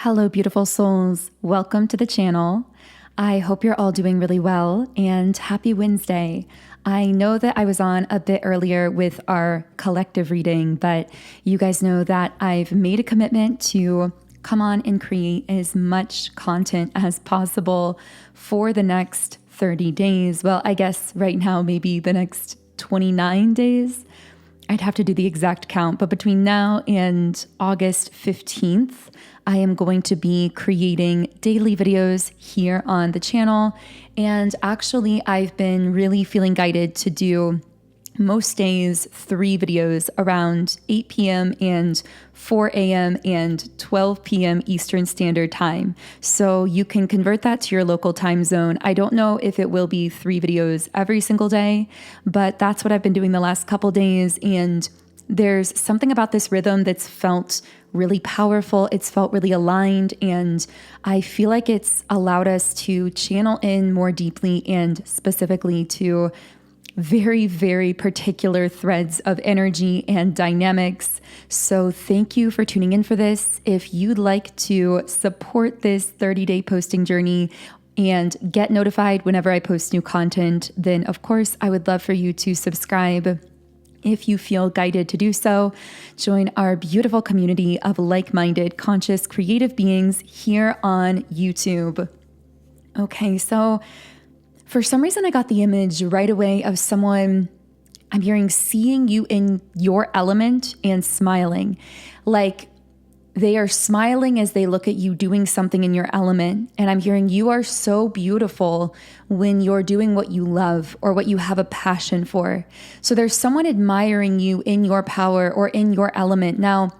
Hello, beautiful souls. Welcome to the channel. I hope you're all doing really well and happy Wednesday. I know that I was on a bit earlier with our collective reading, but you guys know that I've made a commitment to come on and create as much content as possible for the next 30 days. Well, I guess right now, maybe the next 29 days. I'd have to do the exact count, but between now and August 15th, I am going to be creating daily videos here on the channel. And actually, I've been really feeling guided to do most days 3 videos around 8 p.m. and 4 a.m. and 12 p.m. Eastern Standard Time. So you can convert that to your local time zone. I don't know if it will be 3 videos every single day, but that's what I've been doing the last couple days. And there's something about this rhythm that's felt really powerful. It's felt really aligned. And I feel like it's allowed us to channel in more deeply and specifically to very, very particular threads of energy and dynamics. So thank you for tuning in for this. If you'd like to support this 30-day posting journey and get notified whenever I post new content, then of course I would love for you to subscribe. If you feel guided to do so, join our beautiful community of like-minded, conscious, creative beings here on YouTube. Okay, so for some reason, I got the image right away of someone, I'm hearing, seeing you in your element and smiling. Like they are smiling as they look at you doing something in your element. And I'm hearing you are so beautiful when you're doing what you love or what you have a passion for. So there's someone admiring you in your power or in your element. Now,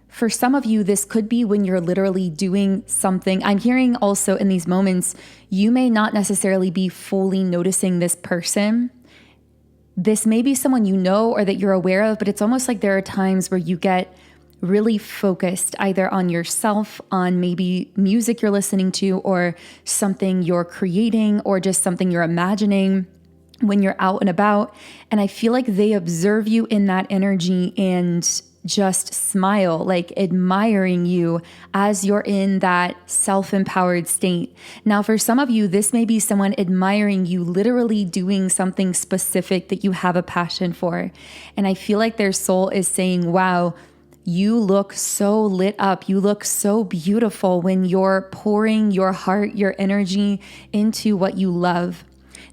for some of you, this could be when you're literally doing something. I'm hearing also in these moments, you may not necessarily be fully noticing this person. This may be someone you know or that you're aware of, but it's almost like there are times where you get really focused either on yourself, on maybe music you're listening to or something you're creating or just something you're imagining when you're out and about. And I feel like they observe you in that energy and just smile, like admiring you as you're in that self-empowered state. Now, for some of you, this may be someone admiring you literally doing something specific that you have a passion for. And I feel like their soul is saying, wow, you look so lit up. You look so beautiful when you're pouring your heart, your energy into what you love.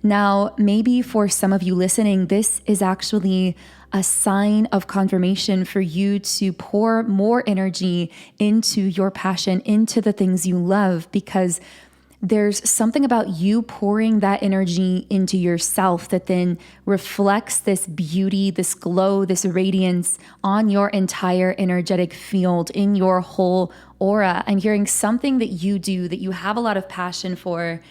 Now, maybe for some of you listening, this is actually a sign of confirmation for you to pour more energy into your passion, into the things you love, because there's something about you pouring that energy into yourself that then reflects this beauty, this glow, this radiance on your entire energetic field, in your whole aura. I'm hearing something that you do that you have a lot of passion for,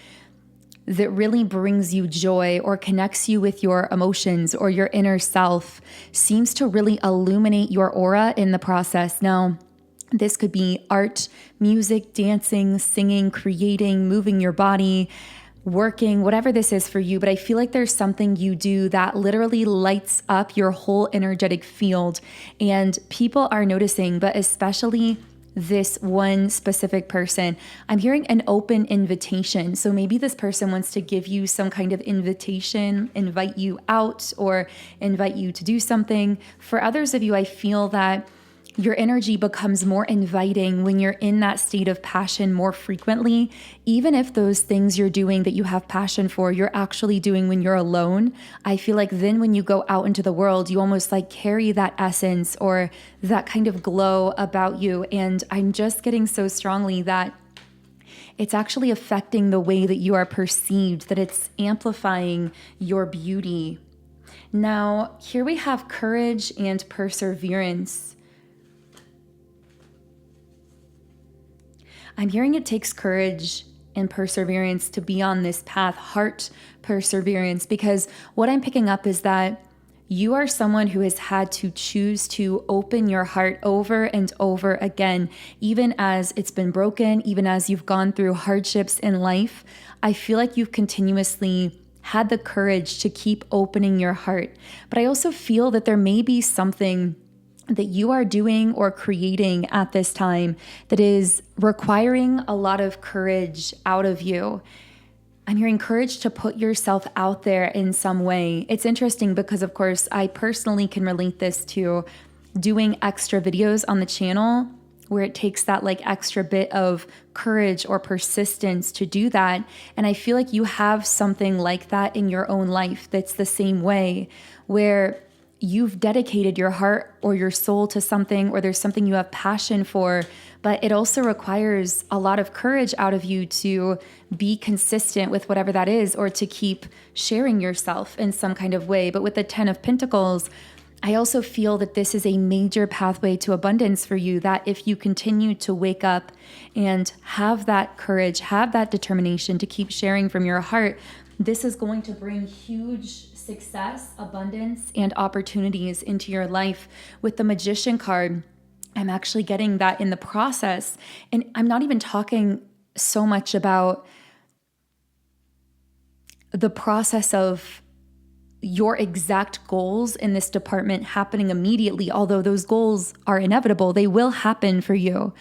that really brings you joy or connects you with your emotions or your inner self, seems to really illuminate your aura in the process. Now, this could be art, music, dancing, singing, creating, moving your body, working, whatever this is for you. But I feel like there's something you do that literally lights up your whole energetic field. And people are noticing, but especially this one specific person. I'm hearing an open invitation. So maybe this person wants to give you some kind of invitation, invite you out or invite you to do something. For others of you, I feel that your energy becomes more inviting when you're in that state of passion more frequently, even if those things you're doing that you have passion for, you're actually doing when you're alone. I feel like then when you go out into the world, you almost like carry that essence or that kind of glow about you. And I'm just getting so strongly that it's actually affecting the way that you are perceived, that it's amplifying your beauty. Now, here we have courage and perseverance. I'm hearing it takes courage and perseverance to be on this path, heart perseverance, because what I'm picking up is that you are someone who has had to choose to open your heart over and over again, even as it's been broken, even as you've gone through hardships in life. I feel like you've continuously had the courage to keep opening your heart. But I also feel that there may be something that you are doing or creating at this time that is requiring a lot of courage out of you. I'm hearing courage to put yourself out there in some way. It's interesting because, of course, I personally can relate this to doing extra videos on the channel where it takes that like extra bit of courage or persistence to do that. And I feel like you have something like that in your own life that's the same way, where you've dedicated your heart or your soul to something, or there's something you have passion for, but it also requires a lot of courage out of you to be consistent with whatever that is, or to keep sharing yourself in some kind of way. But with the 10 of Pentacles, I also feel that this is a major pathway to abundance for you, that if you continue to wake up and have that courage, have that determination to keep sharing from your heart, this is going to bring huge success, abundance, and opportunities into your life. With the Magician card, I'm actually getting that in the process. And I'm not even talking so much about the process of your exact goals in this department happening immediately, although those goals are inevitable. They will happen for you.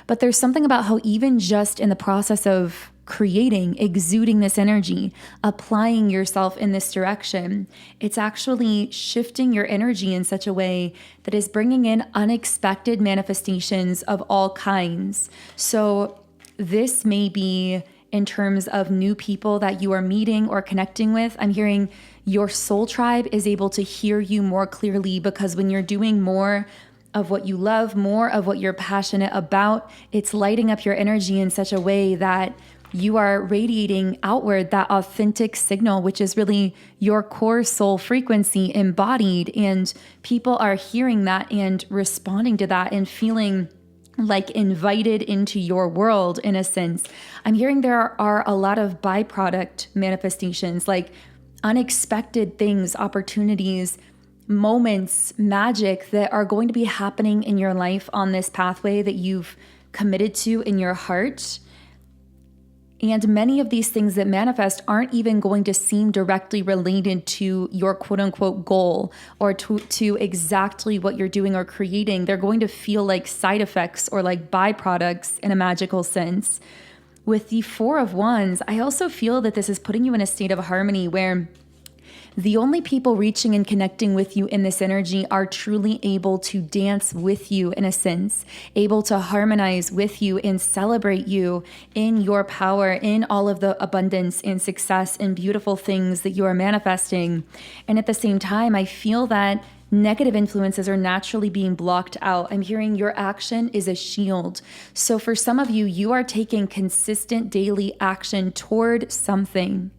But there's something about how even just in the process of creating, exuding this energy, applying yourself in this direction, it's actually shifting your energy in such a way that is bringing in unexpected manifestations of all kinds. So this may be in terms of new people that you are meeting or connecting with. I'm hearing your soul tribe is able to hear you more clearly, because when you're doing more of what you love, more of what you're passionate about, it's lighting up your energy in such a way that you are radiating outward that authentic signal, which is really your core soul frequency embodied. And people are hearing that and responding to that and feeling like invited into your world in a sense. I'm hearing there are a lot of byproduct manifestations, like unexpected things, opportunities, moments, magic that are going to be happening in your life on this pathway that you've committed to in your heart. And many of these things that manifest aren't even going to seem directly related to your quote unquote goal or to exactly what you're doing or creating. They're going to feel like side effects or like byproducts in a magical sense. With the Four of Wands, I also feel that this is putting you in a state of harmony where the only people reaching and connecting with you in this energy are truly able to dance with you in a sense, able to harmonize with you and celebrate you in your power, in all of the abundance and success and beautiful things that you are manifesting. And at the same time, I feel that negative influences are naturally being blocked out. I'm hearing your action is a shield. So for some of you, you are taking consistent daily action toward something,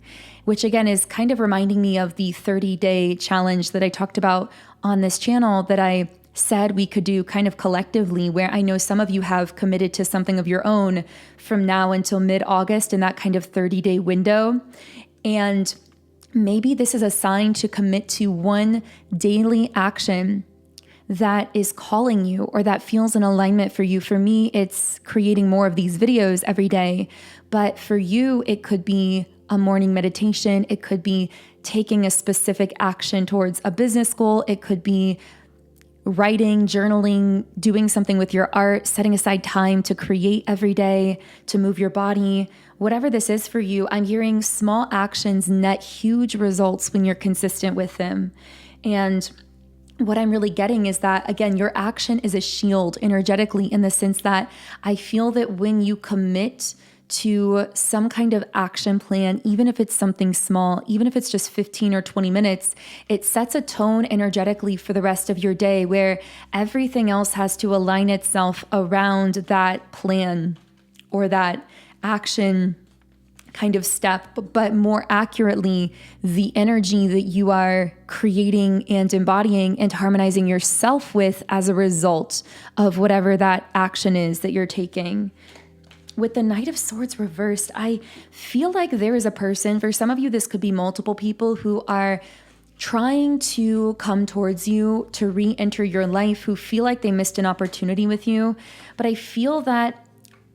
which again is kind of reminding me of the 30-day challenge that I talked about on this channel that I said we could do kind of collectively, where I know some of you have committed to something of your own from now until mid-August in that kind of 30-day window. And maybe this is a sign to commit to one daily action that is calling you or that feels in alignment for you. For me, it's creating more of these videos every day. But for you, it could be a morning meditation. It could be taking a specific action towards a business goal. It could be writing, journaling, doing something with your art, setting aside time to create every day, to move your body. Whatever this is for you, I'm hearing small actions net huge results when you're consistent with them. And what I'm really getting is that, again, your action is a shield energetically, in the sense that I feel that when you commit to some kind of action plan, even if it's something small, even if it's just 15 or 20 minutes, it sets a tone energetically for the rest of your day, where everything else has to align itself around that plan or that action kind of step, but more accurately, the energy that you are creating and embodying and harmonizing yourself with as a result of whatever that action is that you're taking. With the Knight of Swords reversed, I feel like there is a person, for some of you, this could be multiple people who are trying to come towards you to re-enter your life, who feel like they missed an opportunity with you. But I feel that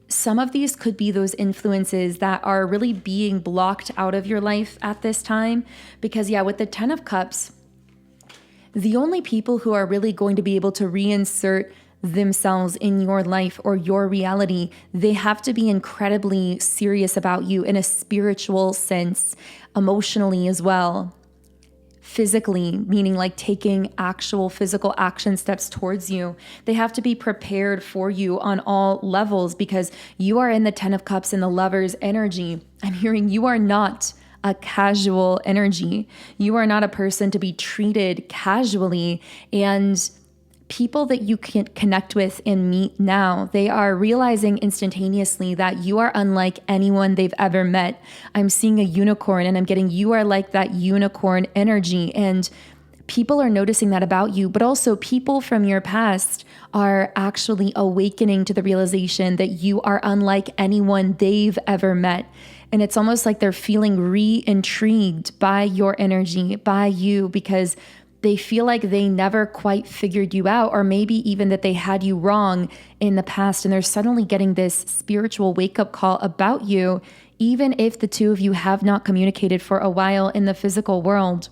some of these could be those influences that are really being blocked out of your life at this time. Because yeah, with the Ten of Cups, the only people who are really going to be able to reinsert themselves in your life or your reality, they have to be incredibly serious about you in a spiritual sense, emotionally as well. Physically, meaning like taking actual physical action steps towards you. They have to be prepared for you on all levels because you are in the 10 of Cups and the Lover's energy. I'm hearing you are not a casual energy. You are not a person to be treated casually, and people that you can connect with and meet now, they are realizing instantaneously that you are unlike anyone they've ever met. I'm seeing a unicorn and I'm getting you are like that unicorn energy, and people are noticing that about you, but also people from your past are actually awakening to the realization that you are unlike anyone they've ever met. And it's almost like they're feeling re-intrigued by your energy, by you, because they feel like they never quite figured you out, or maybe even that they had you wrong in the past. And they're suddenly getting this spiritual wake-up call about you, even if the two of you have not communicated for a while in the physical world.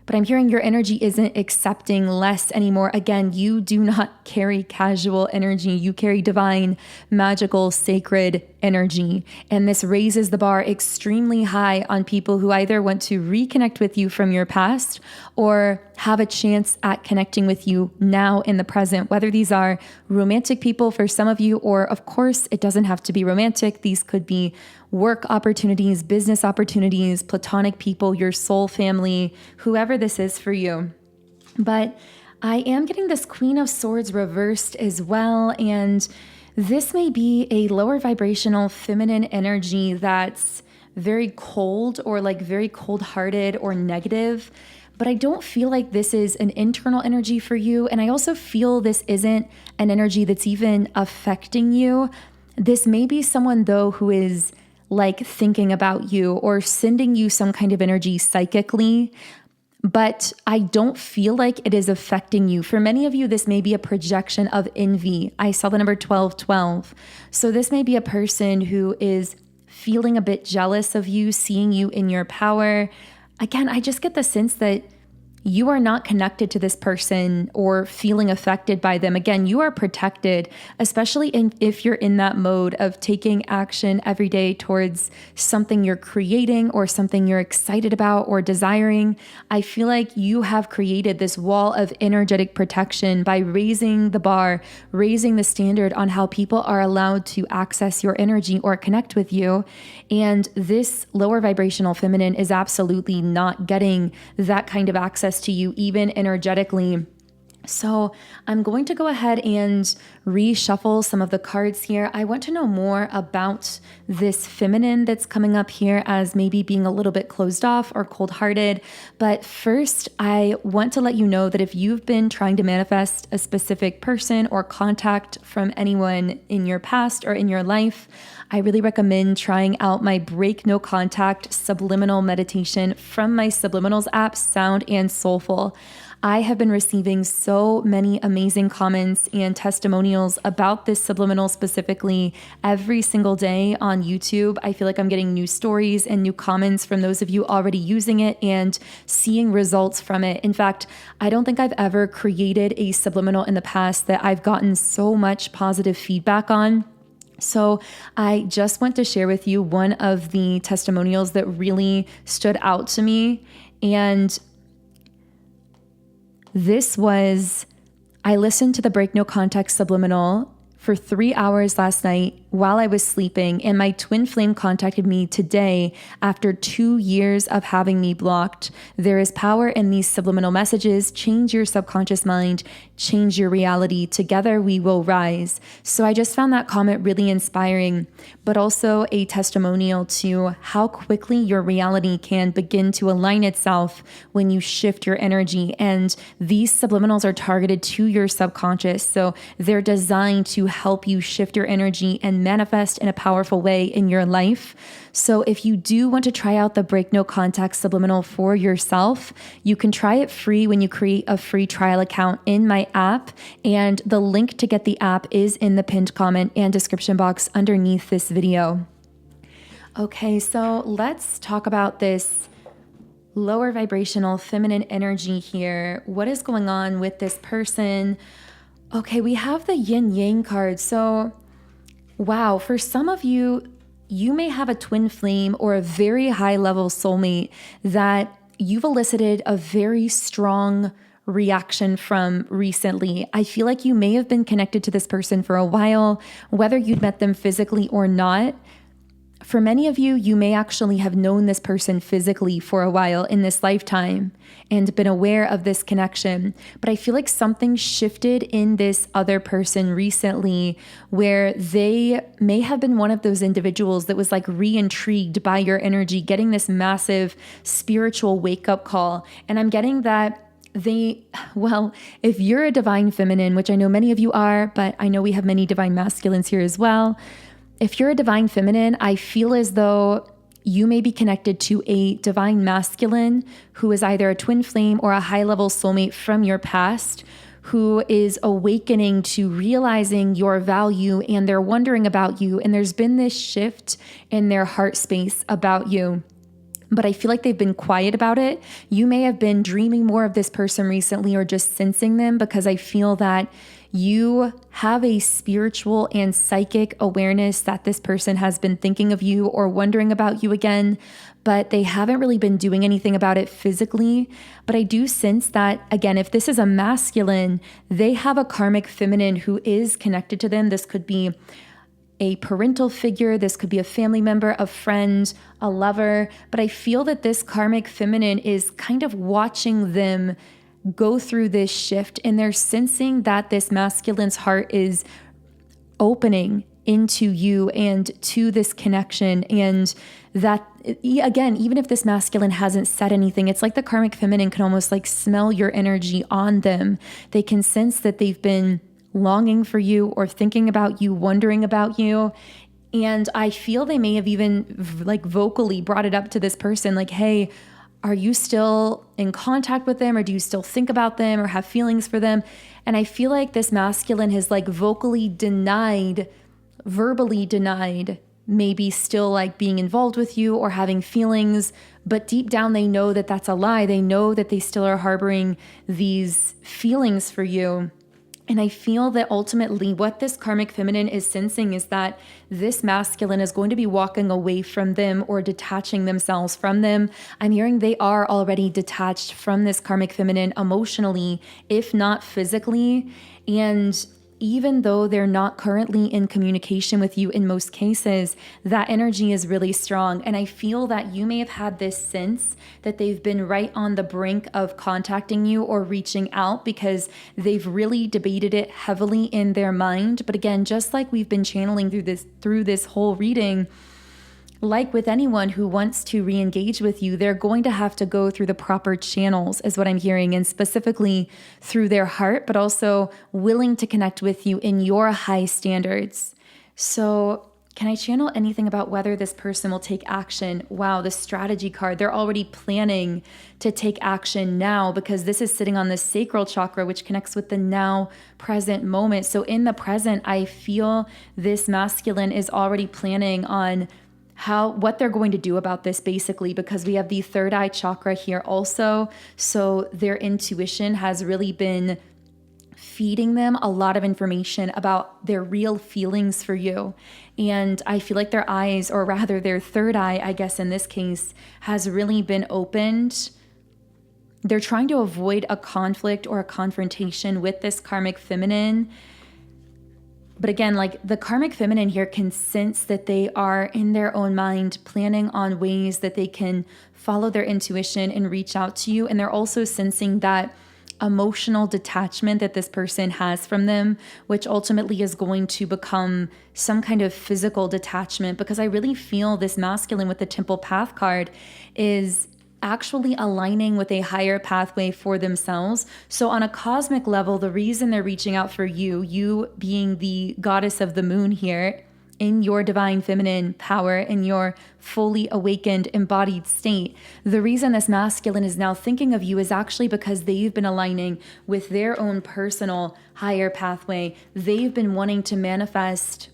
But I'm hearing your energy isn't accepting less anymore. Again, you do not carry casual energy. You carry divine, magical, sacred energy. And this raises the bar extremely high on people who either want to reconnect with you from your past or have a chance at connecting with you now in the present, whether these are romantic people for some of you, or of course, it doesn't have to be romantic. These could be work opportunities, business opportunities, platonic people, your soul family, whoever this is for you. But I am getting this Queen of Swords reversed as well. And this may be a lower vibrational feminine energy that's very cold or like very cold-hearted or negative. But I don't feel like this is an internal energy for you. And I also feel this isn't an energy that's even affecting you. This may be someone, though, who is like thinking about you or sending you some kind of energy psychically, but I don't feel like it is affecting you. For many of you, this may be a projection of envy. I saw the number 1212. So this may be a person who is feeling a bit jealous of you, seeing you in your power. Again, I just get the sense that you are not connected to this person or feeling affected by them. Again, you are protected, especially if you're in that mode of taking action every day towards something you're creating or something you're excited about or desiring. I feel like you have created this wall of energetic protection by raising the bar, raising the standard on how people are allowed to access your energy or connect with you. And this lower vibrational feminine is absolutely not getting that kind of access to you, even energetically. So I'm going to go ahead and reshuffle some of the cards here. I want to know more about this feminine that's coming up here as maybe being a little bit closed off or cold-hearted. But first, I want to let you know that if you've been trying to manifest a specific person or contact from anyone in your past or in your life, I really recommend trying out my Break No Contact Subliminal meditation from my Subliminals app, Sound and Soulful. I have been receiving so many amazing comments and testimonials about this subliminal specifically every single day on YouTube. I feel like I'm getting new stories and new comments from those of you already using it and seeing results from it. In fact, I don't think I've ever created a subliminal in the past that I've gotten so much positive feedback on. So I just want to share with you one of the testimonials that really stood out to me. And this was, I listened to the Break No Contact Subliminal for 3 hours last night while I was sleeping, and my twin flame contacted me today after 2 years of having me blocked. There is power in these subliminal messages. Change your subconscious mind, change your reality. Together we will rise. So I just found that comment really inspiring, but also a testimonial to how quickly your reality can begin to align itself when you shift your energy. And these subliminals are targeted to your subconscious. So they're designed to help you shift your energy and manifest in a powerful way in your life. So if you do want to try out the Break No Contact Subliminal for yourself, you can try it free when you create a free trial account in my app. And the link to get the app is in the pinned comment and description box underneath this video. Okay, so let's talk about this lower vibrational feminine energy here. What is going on with this person? Okay, we have the yin yang card. So, wow, for some of you, you may have a twin flame or a very high level soulmate that you've elicited a very strong reaction from recently. I feel like you may have been connected to this person for a while, whether you'd met them physically or not. For many of you, you may actually have known this person physically for a while in this lifetime and been aware of this connection. But I feel like something shifted in this other person recently where they may have been one of those individuals that was like re-intrigued by your energy, getting this massive spiritual wake-up call. And I'm getting that if you're a divine feminine, which I know many of you are, but I know we have many divine masculines here as well. If you're a divine feminine, I feel as though you may be connected to a divine masculine who is either a twin flame or a high-level soulmate from your past, who is awakening to realizing your value, and they're wondering about you. And there's been this shift in their heart space about you. But I feel like they've been quiet about it. You may have been dreaming more of this person recently or just sensing them, because I feel that you have a spiritual and psychic awareness that this person has been thinking of you or wondering about you again, but they haven't really been doing anything about it physically. But I do sense that, again, if this is a masculine, they have a karmic feminine who is connected to them. This could be a parental figure, this could be a family member, a friend, a lover, but I feel that this karmic feminine is kind of watching them go through this shift, and they're sensing that this masculine's heart is opening into you and to this connection. And that, again, even if this masculine hasn't said anything, it's like the karmic feminine can almost like smell your energy on them. They can sense that they've been longing for you or thinking about you, wondering about you. And I feel they may have even like vocally brought it up to this person, like, hey, are you still in contact with them, or do you still think about them or have feelings for them? And I feel like this masculine has like verbally denied, maybe still like being involved with you or having feelings, but deep down they know that that's a lie. They know that they still are harboring these feelings for you. And I feel that ultimately what this karmic feminine is sensing is that this masculine is going to be walking away from them or detaching themselves from them. I'm hearing they are already detached from this karmic feminine emotionally, if not physically. And even though they're not currently in communication with you in most cases, that energy is really strong. And I feel that you may have had this sense that they've been right on the brink of contacting you or reaching out, because they've really debated it heavily in their mind. But again, just like we've been channeling through this whole reading, like with anyone who wants to re-engage with you, they're going to have to go through the proper channels, is what I'm hearing, and specifically through their heart, but also willing to connect with you in your high standards. So can I channel anything about whether this person will take action? Wow, the strategy card. They're already planning to take action now, because this is sitting on the sacral chakra, which connects with the now present moment. So in the present, I feel this masculine is already planning on what they're going to do about this, basically, because we have the third eye chakra here also. So their intuition has really been feeding them a lot of information about their real feelings for you. And I feel like their eyes, or rather their third eye, I guess in this case, has really been opened. They're trying to avoid a conflict or a confrontation with this karmic feminine. But again, like the karmic feminine here can sense that they are in their own mind planning on ways that they can follow their intuition and reach out to you. And they're also sensing that emotional detachment that this person has from them, which ultimately is going to become some kind of physical detachment, because I really feel this masculine with the Temple Path card is actually aligning with a higher pathway for themselves. So on a cosmic level, the reason they're reaching out for you, you being the goddess of the moon here, in your divine feminine power, in your fully awakened embodied state, the reason this masculine is now thinking of you is actually because they've been aligning with their own personal higher pathway. They've been wanting to manifest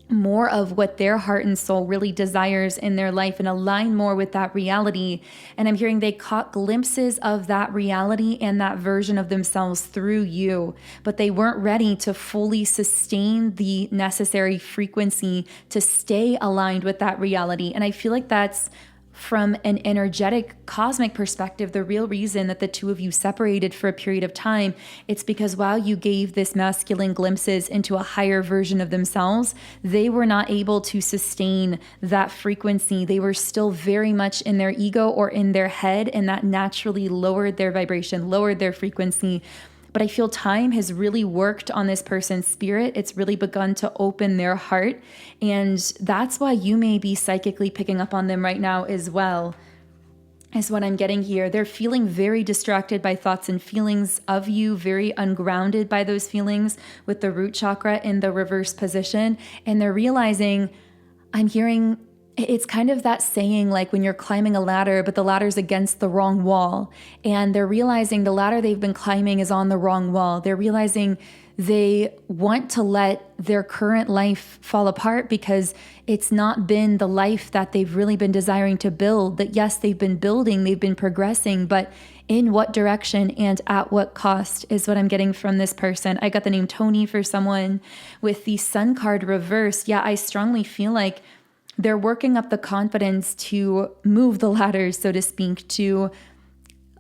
more of what their heart and soul really desires in their life and align more with that reality. And I'm hearing they caught glimpses of that reality and that version of themselves through you, but they weren't ready to fully sustain the necessary frequency to stay aligned with that reality. And I feel like that's, from an energetic cosmic perspective, the real reason that the two of you separated for a period of time. It's because while you gave this masculine glimpses into a higher version of themselves, they were not able to sustain that frequency. They were still very much in their ego or in their head, and that naturally lowered their vibration, lowered their frequency. But I feel time has really worked on this person's spirit. It's really begun to open their heart. And that's why you may be psychically picking up on them right now as well, is what I'm getting here. They're feeling very distracted by thoughts and feelings of you, very ungrounded by those feelings with the root chakra in the reverse position. And they're realizing, I'm hearing, it's kind of that saying, like when you're climbing a ladder, but the ladder's against the wrong wall. And they're realizing the ladder they've been climbing is on the wrong wall. They're realizing they want to let their current life fall apart because it's not been the life that they've really been desiring to build. That yes, they've been building, they've been progressing, but in what direction and at what cost is what I'm getting from this person. I got the name Tony for someone with the Sun card reversed. Yeah, I strongly feel like they're working up the confidence to move the ladders, so to speak, to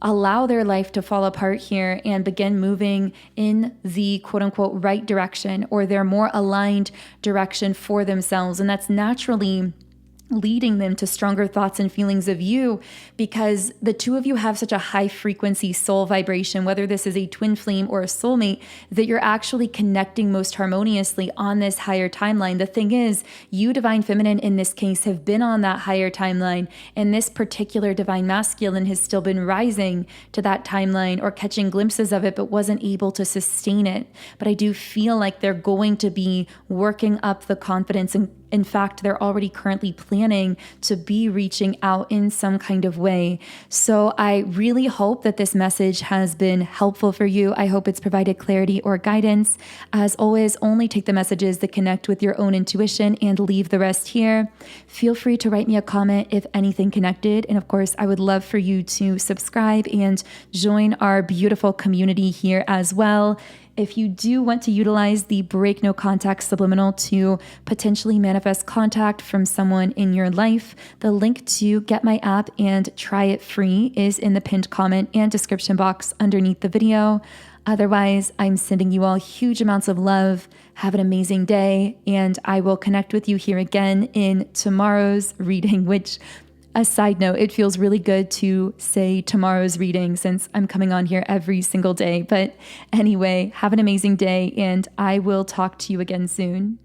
allow their life to fall apart here and begin moving in the quote unquote right direction, or their more aligned direction for themselves. And that's naturally leading them to stronger thoughts and feelings of you, because the two of you have such a high frequency soul vibration, whether this is a twin flame or a soulmate, that you're actually connecting most harmoniously on this higher timeline. The thing is, you, divine feminine in this case, have been on that higher timeline, and this particular divine masculine has still been rising to that timeline or catching glimpses of it, but wasn't able to sustain it. But I do feel like they're going to be working up the confidence, and in fact, they're already currently planning to be reaching out in some kind of way. So I really hope that this message has been helpful for you. I hope it's provided clarity or guidance. As always, only take the messages that connect with your own intuition and leave the rest here. Feel free to write me a comment if anything connected. And of course, I would love for you to subscribe and join our beautiful community here as well. If you do want to utilize the Break No Contact Subliminal to potentially manifest contact from someone in your life, the link to get my app and try it free is in the pinned comment and description box underneath the video. Otherwise, I'm sending you all huge amounts of love. Have an amazing day, and I will connect with you here again in tomorrow's reading, which, a side note, it feels really good to say tomorrow's reading since I'm coming on here every single day. But anyway, have an amazing day, and I will talk to you again soon.